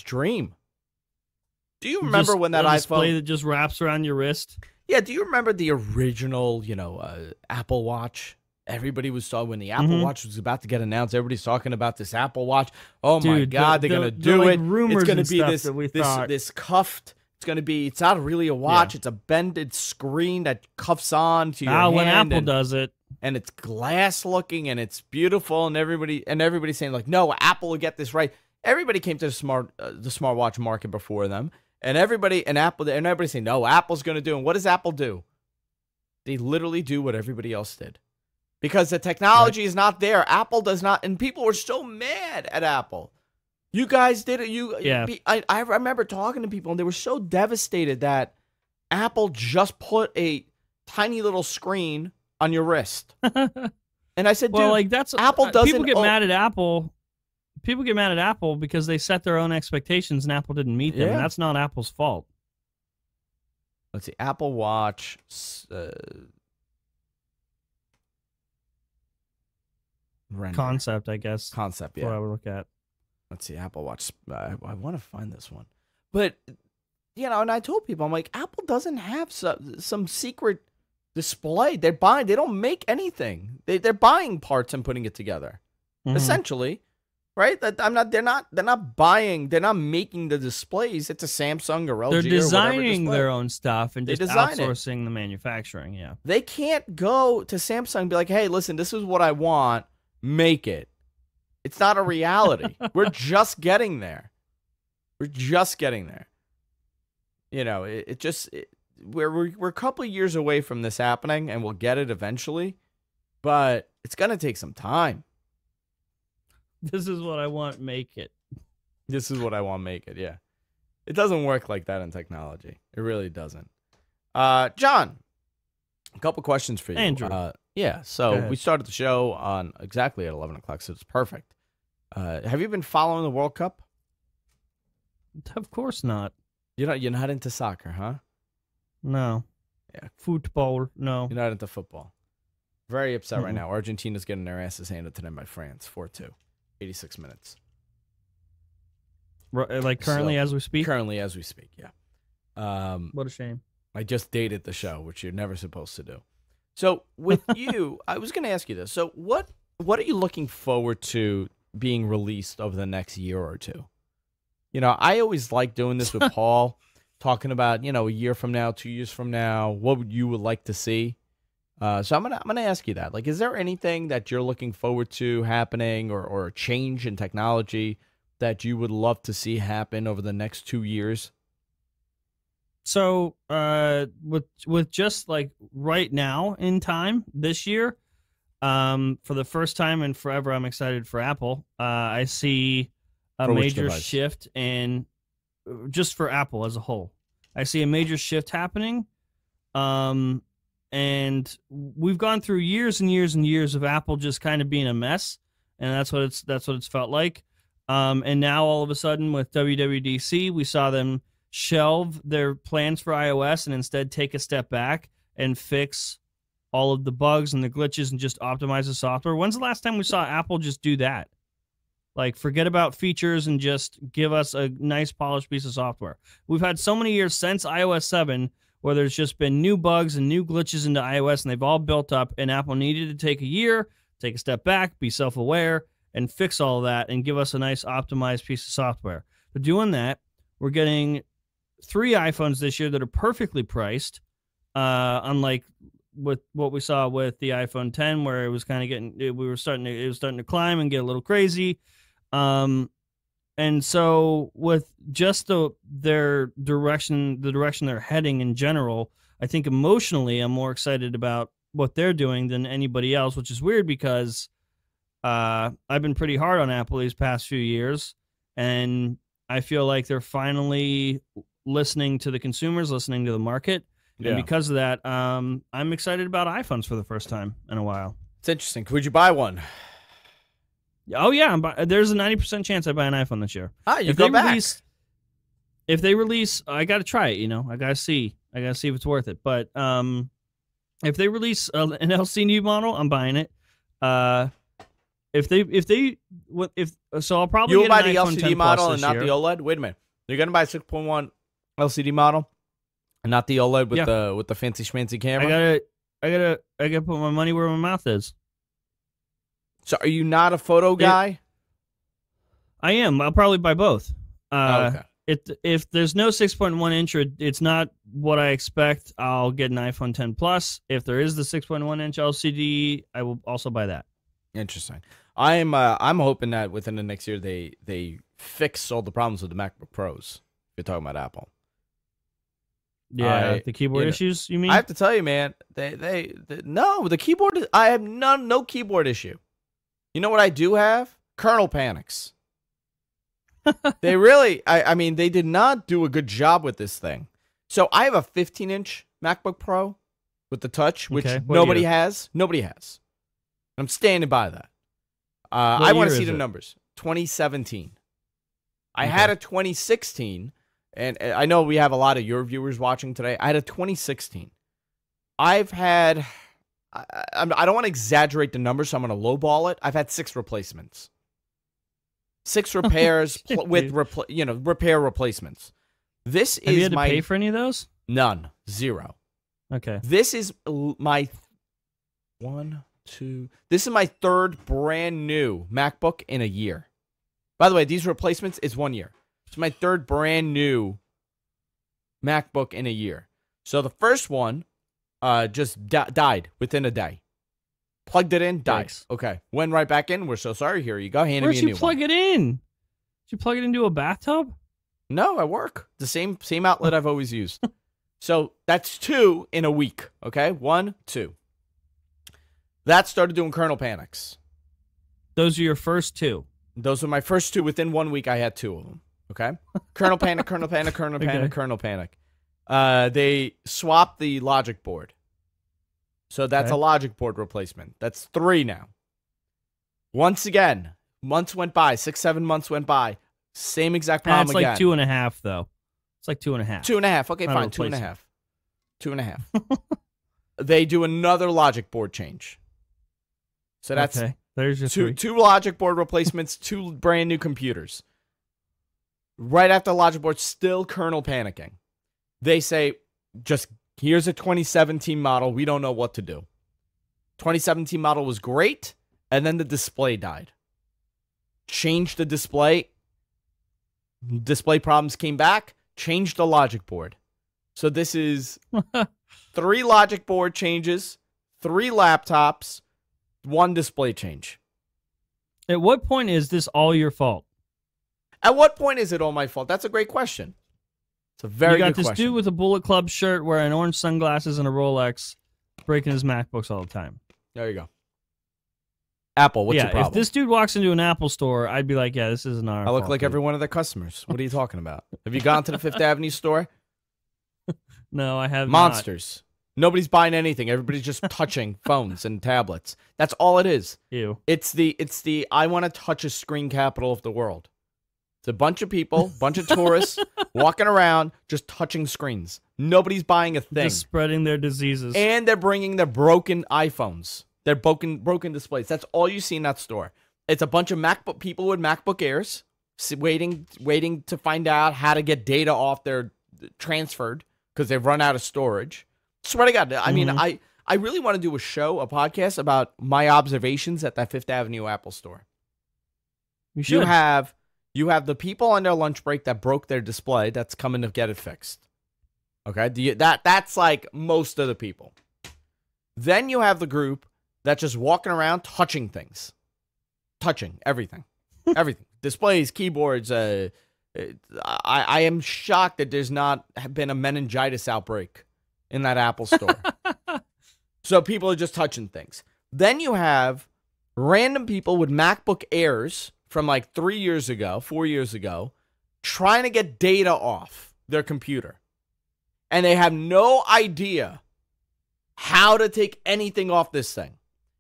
dream. Do you remember when that display iPhone that just wraps around your wrist? Yeah, do you remember the original, Apple Watch? Everybody was talking when the Apple Watch was about to get announced. Everybody's talking about this Apple Watch. Oh my God, they're gonna do it. It's gonna be this cuffed. It's not really a watch. Yeah. It's a bended screen that cuffs on to your hand. When Apple does it, and it's glass looking and it's beautiful, and everybody's saying like, no, Apple will get this right. Everybody came to the smartwatch market before them. And everybody's saying, no, Apple's going to do. And what does Apple do? They literally do what everybody else did. Because the technology is not there. Apple does not. And people were so mad at Apple. You guys did it. I remember talking to people, and they were so devastated that Apple just put a tiny little screen on your wrist. And I said, dude, Apple doesn't. People get mad at Apple. People get mad at Apple because they set their own expectations and Apple didn't meet them. And that's not Apple's fault. Let's see. Apple Watch. Concept, I guess. Concept, yeah. That's what I would look at. Let's see. Apple Watch. I want to find this one. But, and I told people, I'm like, Apple doesn't have some secret display. They don't make anything. They're buying parts and putting it together. Essentially. Right? They're not buying, they're not making the displays. It's a Samsung or LG. They're designing their own stuff and just outsourcing the manufacturing, yeah. They can't go to Samsung and be like, hey, listen, this is what I want, make it. It's not a reality. We're just getting there. We're a couple of years away from this happening, and we'll get it eventually, but it's going to take some time. This is what I want, make it. This is what I want, make it, yeah. It doesn't work like that in technology. It really doesn't. John, a couple questions for you. Andrew. So we started the show on exactly at 11 o'clock, so it's perfect. Have you been following the World Cup? Of course not. You're not into soccer, huh? No. Yeah. Football, no. You're not into football. Very upset right now. Argentina's getting their asses handed to them by France, 4-2. 86 minutes. Like currently as we speak? Currently as we speak, yeah. What a shame. I just dated the show, which you're never supposed to do. So with you, I was going to ask you this. So what are you looking forward to being released over the next year or two? I always like doing this with Paul, talking about, a year from now, 2 years from now, what you would like to see. So I'm gonna ask you that. Like, is there anything that you're looking forward to happening, or a change in technology that you would love to see happen over the next 2 years? So, with just like right now in time this year, for the first time in forever, I'm excited for Apple. I see a major shift in just for Apple as a whole. I see a major shift happening. And we've gone through years and years and years of Apple just kind of being a mess, and that's what it's felt like. And now all of a sudden with WWDC, we saw them shelve their plans for iOS and instead take a step back and fix all of the bugs and the glitches and just optimize the software. When's the last time we saw Apple just do that? Like, forget about features and just give us a nice polished piece of software. We've had so many years since iOS 7 where there's just been new bugs and new glitches into iOS, and they've all built up, and Apple needed to take a year, take a step back, be self-aware, and fix all of that and give us a nice optimized piece of software. But doing that, we're getting 3 iPhones this year that are perfectly priced, unlike with what we saw with the iPhone 10, where it was kind of it was starting to climb and get a little crazy. And so with just their direction, the direction they're heading in general, I think emotionally I'm more excited about what they're doing than anybody else, which is weird because I've been pretty hard on Apple these past few years, and I feel like they're finally listening to the consumers, listening to the market. Yeah. And because of that, I'm excited about iPhones for the first time in a while. It's interesting. Would you buy one? Oh, yeah. There's a 90% chance I buy an iPhone this year. You go back. If they release, I got to try it, I got to see. I got to see if it's worth it. But if they release an LCD model, I'm buying it. So I'll probably You'll get buy an the iPhone LCD 10 model Plus and not year. the OLED? Wait a minute. You're going to buy a 6.1 LCD model and not the OLED with the fancy schmancy camera? I gotta put my money where my mouth is. So are you not a photo guy? I am. I'll probably buy both. Okay. If there's no 6.1 inch, or it's not what I expect, I'll get an iPhone 10 Plus. If there is the 6.1 inch LCD, I will also buy that. Interesting. I'm hoping that within the next year they fix all the problems with the MacBook Pros. If you're talking about Apple. Yeah, the keyboard issues, you mean? I have to tell you, man, no, the keyboard, I have no keyboard issue. You know what I do have? Kernel panics. They really, I mean, they did not do a good job with this thing. So I have a 15-inch MacBook Pro with the touch, which nobody has. Nobody has. I'm standing by that. I want to see the numbers. 2017. I had a 2016. And I know we have a lot of your viewers watching today. I had a 2016. I've had, I don't want to exaggerate the numbers, so I'm going to lowball it. I've had 6 replacements. 6 repairs with repair replacements. This have you had to pay for any of those? None. 0. Okay. This is my this is my 3rd brand new MacBook in a year. By the way, these replacements is 1 year. It's my 3rd brand new MacBook in a year. So the first one just died within a day. Plugged it in, died. Thanks. Okay. Went right back in. We're so sorry. Here you go. Handed me a new one. Where'd you plug it in? Did you plug it into a bathtub? No, at work. The same outlet I've always used. So that's 2 in a week. Okay? 1, 2. That started doing kernel panics. Those are your first 2? Those are my first 2. Within 1 week, I had 2 of them. Okay? Kernel panic, kernel panic, kernel panic, Okay. kernel panic. They swapped the logic board. So that's a logic board replacement. That's 3 now. Once again, months went by. 6, 7 months went by. Same exact problem again. It's like 2.5, though. It's like 2.5. 2.5. Okay, fine. 2.5. 2.5. They do another logic board change. So that's There's your 2 logic board replacements, 2 brand new computers. Right after logic board, still kernel panicking. They say, just here's a 2017 model. We don't know what to do. 2017 model was great, and then the display died. Changed the display. Display problems came back. Changed the logic board. So this is 3 logic board changes, 3 laptops, 1 display change. At what point is this all your fault? At what point is it all my fault? That's a great question. It's a very good question. You got this dude with a Bullet Club shirt, wearing orange sunglasses and a Rolex, breaking his MacBooks all the time. There you go. Apple, what's your problem? If this dude walks into an Apple store, I'd be like, yeah, this isn't our I look fault, like dude. every one of their customers. What are you talking about? Have you gone to the Fifth Avenue store? No, I have Monsters. Nobody's buying anything. Everybody's just touching phones and tablets. That's all it is. Ew. It's the I want to touch a screen capital of the world. It's a bunch of people, bunch of tourists walking around just touching screens. Nobody's buying a thing. Just spreading their diseases. And they're bringing their broken iPhones. They're broken displays. That's all you see in that store. It's a bunch of MacBook people with MacBook Airs waiting to find out how to get data off their transferred because they've run out of storage. Swear to God. I mean, I really want to do a podcast about my observations at that Fifth Avenue Apple store. You should. You have the people on their lunch break that broke their display that's coming to get it fixed. Okay, that's like most of the people. Then you have the group that's just walking around touching things, touching everything, everything, displays, keyboards. I am shocked that there's not been a meningitis outbreak in that Apple store. So people are just touching things. Then you have random people with MacBook Airs from like 3 years ago, 4 years ago, trying to get data off their computer. And they have no idea how to take anything off this thing.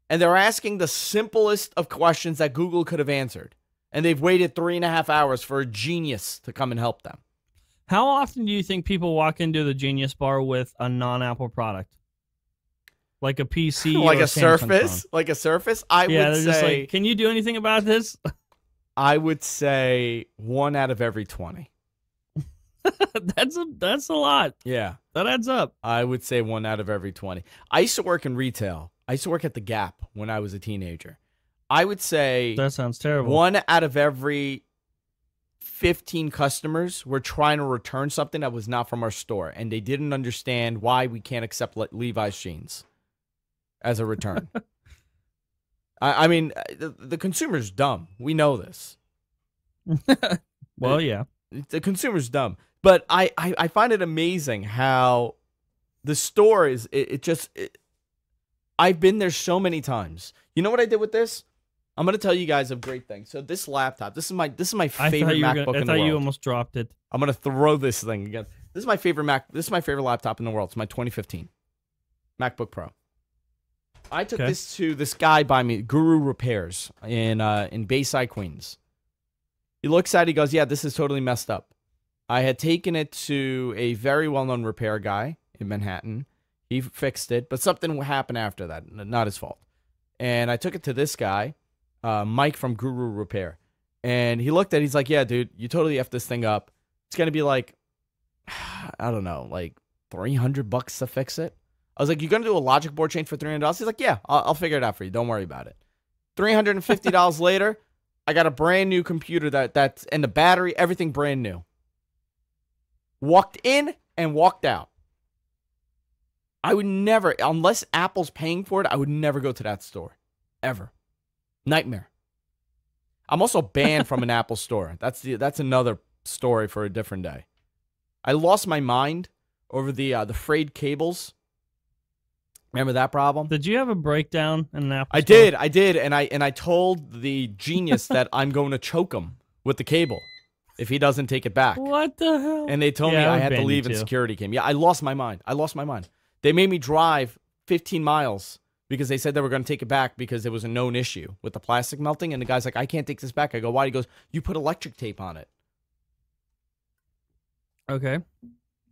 And they're asking the simplest of questions that Google could have answered. And they've waited 3.5 hours for a genius to come and help them. How often do you think people walk into the Genius Bar with a non-Apple product? Like a PC like or a Surface? phone? Like a Surface? I would they're say, just like, can you do anything about this? I would say 1 out of every 20. That's a lot. Yeah. That adds up. I would say 1 out of every 20. I used to work in retail. I used to work at the Gap when I was a teenager. I would say that sounds terrible. 1 out of every 15 customers were trying to return something that was not from our store, and they didn't understand why we can't accept Levi's jeans as a return. I mean, the consumer's dumb. We know this. Well, yeah. The consumer's dumb. But I find it amazing how the store is, I've been there so many times. You know what I did with this? I'm going to tell you guys a great thing. So this laptop, this is my favorite MacBook in the world. I thought you almost dropped it. I'm going to throw this thing again. This is my favorite This is my favorite laptop in the world. It's my 2015 MacBook Pro. I took this to this guy by me, Guru Repairs, in Bayside, Queens. He looks at it, he goes, yeah, this is totally messed up. I had taken it to a very well-known repair guy in Manhattan. He fixed it, but something happened after that. Not his fault. And I took it to this guy, Mike from Guru Repair. And he looked at it, he's like, yeah, dude, you totally F this thing up. It's going to be like, I don't know, like $300 to fix it. I was like, you're going to do a logic board change for $300? He's like, yeah, I'll figure it out for you. Don't worry about it. $350 later, I got a brand new computer that's and the battery, everything brand new. Walked in and walked out. I would never, unless Apple's paying for it, I would never go to that store. Ever. Nightmare. I'm also banned from an Apple store. That's another story for a different day. I lost my mind over the frayed cables. Remember that problem? Did you have a breakdown in an Apple I store? I did, and I told the genius that I'm going to choke him with the cable if he doesn't take it back. What the hell? And they told me I had to leave and security came. Yeah, I lost my mind. They made me drive 15 miles because they said they were going to take it back because it was a known issue with the plastic melting. And the guy's like, I can't take this back. I go, why? He goes, you put electric tape on it. Okay.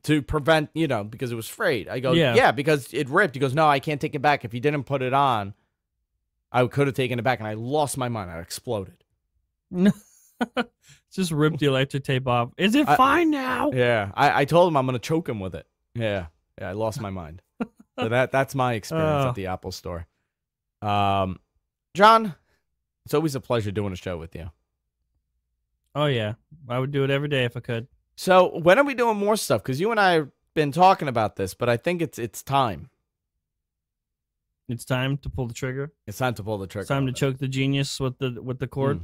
To prevent, because it was frayed. I go, yeah, because it ripped. He goes, no, I can't take it back. If he didn't put it on, I could have taken it back. And I lost my mind. I exploded. Just ripped the electric tape off. Is it fine now? Yeah. I told him I'm going to choke him with it. Yeah. Yeah, I lost my mind. So that's my experience at the Apple store. John, it's always a pleasure doing a show with you. Oh, yeah. I would do it every day if I could. So when are we doing more stuff? Because you and I have been talking about this, but I think it's time. It's time to pull the trigger. It's time to pull the trigger. It's time to choke the genius with the cord.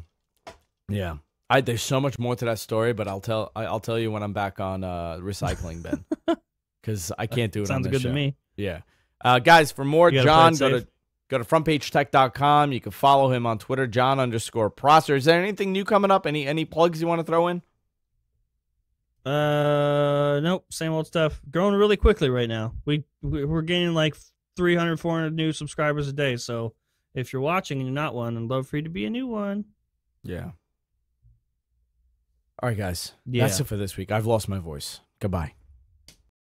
Yeah. There's so much more to that story, but I'll tell you when I'm back on recycling bin. Because I can't do it on this show. Sounds good to me. Yeah. Guys, for more John, go to frontpagetech.com. You can follow him on Twitter, Jon_Prosser. Is there anything new coming up? Any plugs you want to throw in? Nope. Same old stuff. Growing really quickly right now. We're gaining like 300, 400 new subscribers a day. So if you're watching and you're not one, I'd love for you to be a new one. Yeah. All right, guys. Yeah. That's it for this week. I've lost my voice. Goodbye.